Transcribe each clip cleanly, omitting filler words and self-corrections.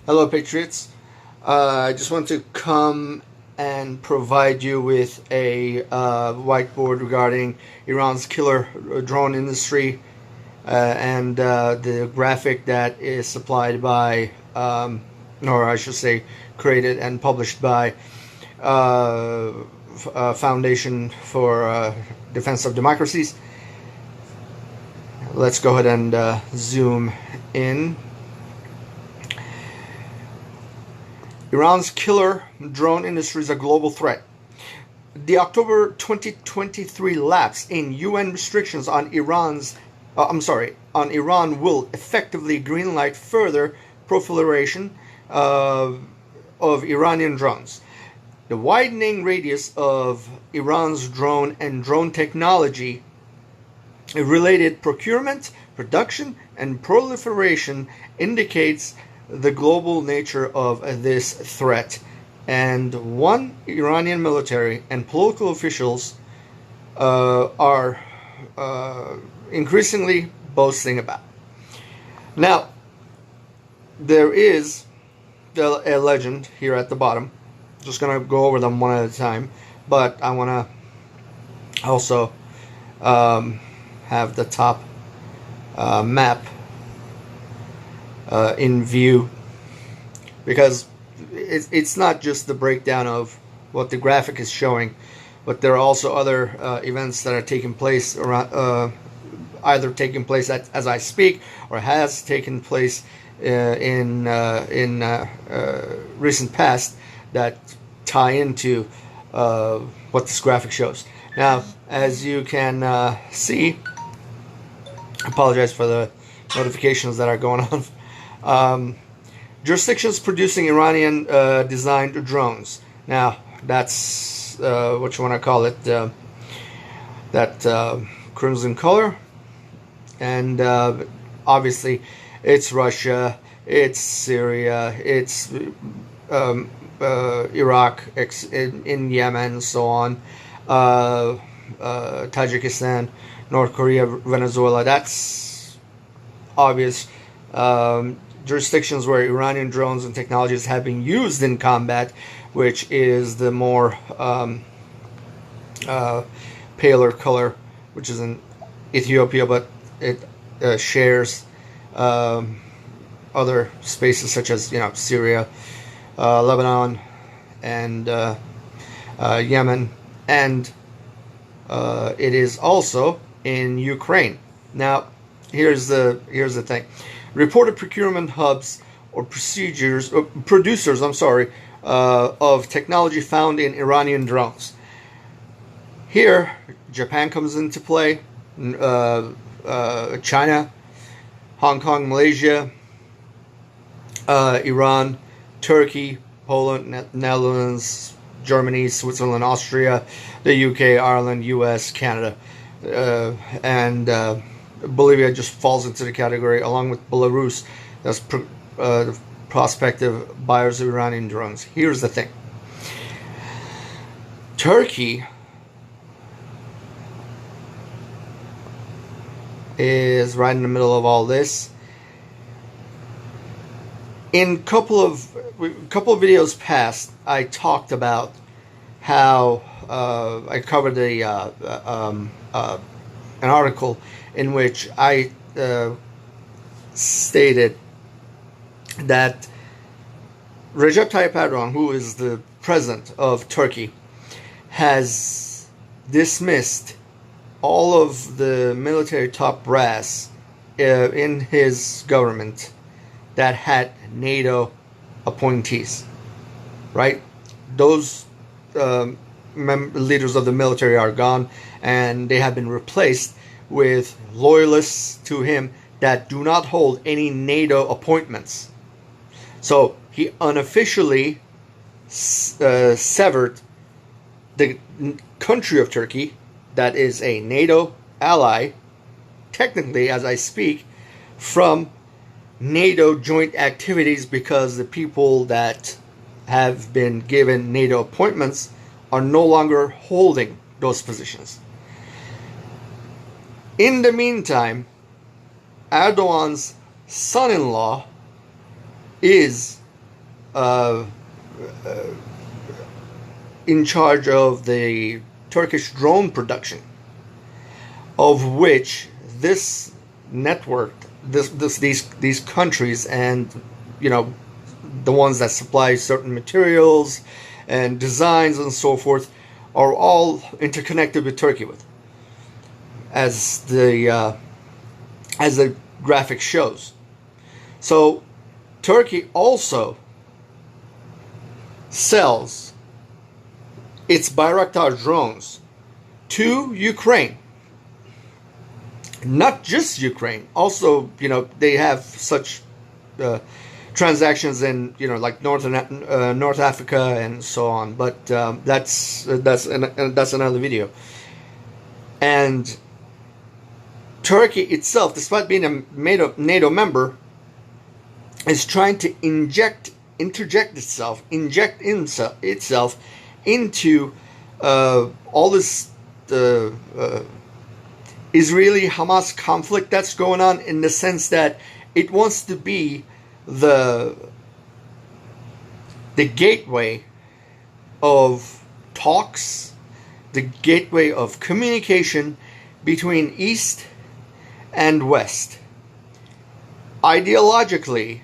Hello, Patriots. I just want to come and provide you with a whiteboard regarding Iran's killer drone industry and the graphic that is supplied by, or I should say, created and published by Foundation for Defense of Democracies. Let's go ahead and zoom in. Iran's killer drone industry is a global threat. The October 2023 lapse in UN restrictions on Iran will effectively greenlight further proliferation of Iranian drones. The widening radius of Iran's drone and drone technology related procurement, production, and proliferation indicates the global nature of this threat, and one Iranian military and political officials are increasingly boasting about. Now, there is a legend here at the bottom. Just going to go over them one at a time, but I want to also have the top map in view, because it's not just the breakdown of what the graphic is showing, but there are also other events that are taking place around, either taking place as I speak or has taken place in recent past that tie into what this graphic shows. Now, as you can see, I apologize for the notifications that are going on. Jurisdictions producing Iranian designed drones. Now, that's what you want to call it, that crimson color, and obviously it's Russia, it's Syria, it's Iraq, in Yemen, so on, Tajikistan, North Korea, Venezuela. That's obvious. Jurisdictions where Iranian drones and technologies have been used in combat, which is the more paler color, which is in Ethiopia, but it shares other spaces such as Syria, Lebanon, and Yemen, and it is also in Ukraine. Now, here's the thing. Reported procurement hubs or producers, of technology found in Iranian drones. Here, Japan comes into play, China, Hong Kong, Malaysia, Iran, Turkey, Poland, Netherlands, Germany, Switzerland, Austria, the UK, Ireland, US, Canada, and Bolivia just falls into the category, along with Belarus, that's prospective buyers of Iranian drones. Here's the thing. Turkey is right in the middle of all this. In a couple of videos past, I talked about how I covered an article in which I stated that Recep Tayyip Erdogan, who is the president of Turkey, has dismissed all of the military top brass in his government that had NATO appointees, right? Those leaders of the military are gone, and they have been replaced with loyalists to him that do not hold any NATO appointments. So he unofficially severed the country of Turkey, that is a NATO ally, technically as I speak, from NATO joint activities, because the people that have been given NATO appointments are no longer holding those positions. In the meantime, Erdogan's son-in-law is in charge of the Turkish drone production, of which this network, these countries, and the ones that supply certain materials and designs and so forth, are all interconnected with Turkey, with as the graphic shows. So Turkey also sells its Bayraktar drones to Ukraine. Not just Ukraine. Also, they have such transactions in like North Africa and so on. But that's another video. And Turkey itself, despite being a NATO member, is trying to inject itself into all this Israeli-Hamas conflict that's going on, in the sense that it wants to be the gateway of talks, the gateway of communication between East and West. Ideologically,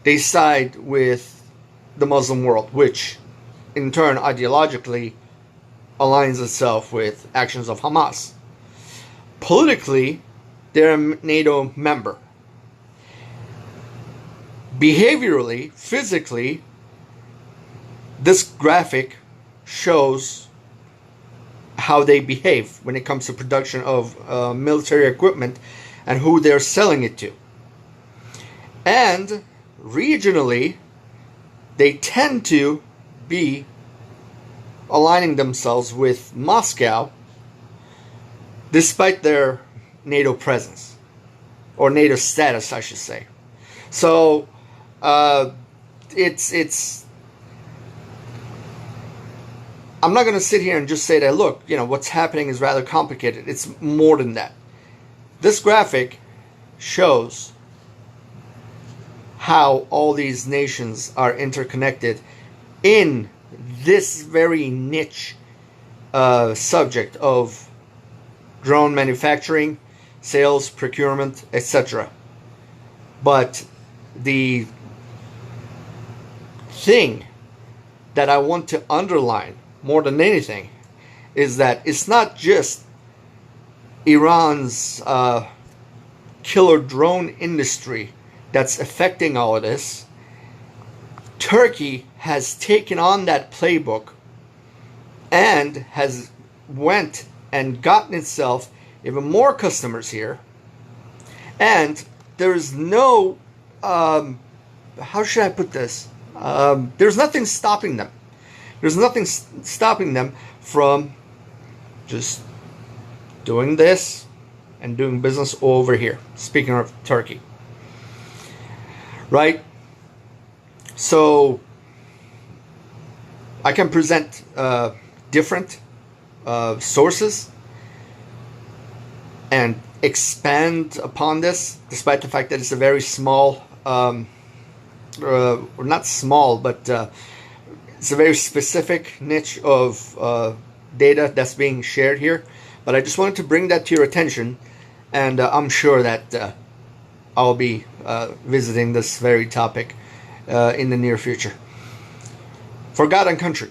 they side with the Muslim world, which in turn ideologically aligns itself with actions of Hamas. Politically, they're a NATO member. Behaviorally, physically, this graphic shows how they behave when it comes to production of military equipment and who they're selling it to. And regionally, they tend to be aligning themselves with Moscow, despite their NATO presence, or NATO status, I should say. So it's I'm not going to sit here and just say that, look, what's happening is rather complicated. It's more than that. This graphic shows how all these nations are interconnected in this very niche subject of drone manufacturing, sales, procurement, etc. But the thing that I want to underline more than anything is that it's not just Iran's killer drone industry that's affecting all of this. Turkey has taken on that playbook and has went and gotten itself even more customers here. And there's no, how should I put this? There's nothing stopping them. There's nothing stopping them from just doing this and doing business over here. Speaking of Turkey. Right? So I can present different sources and expand upon this, despite the fact that it's a very small, or not small, but it's a very specific niche of data that's being shared here. But I just wanted to bring that to your attention, and I'm sure that I'll be visiting this very topic in the near future. For God and country.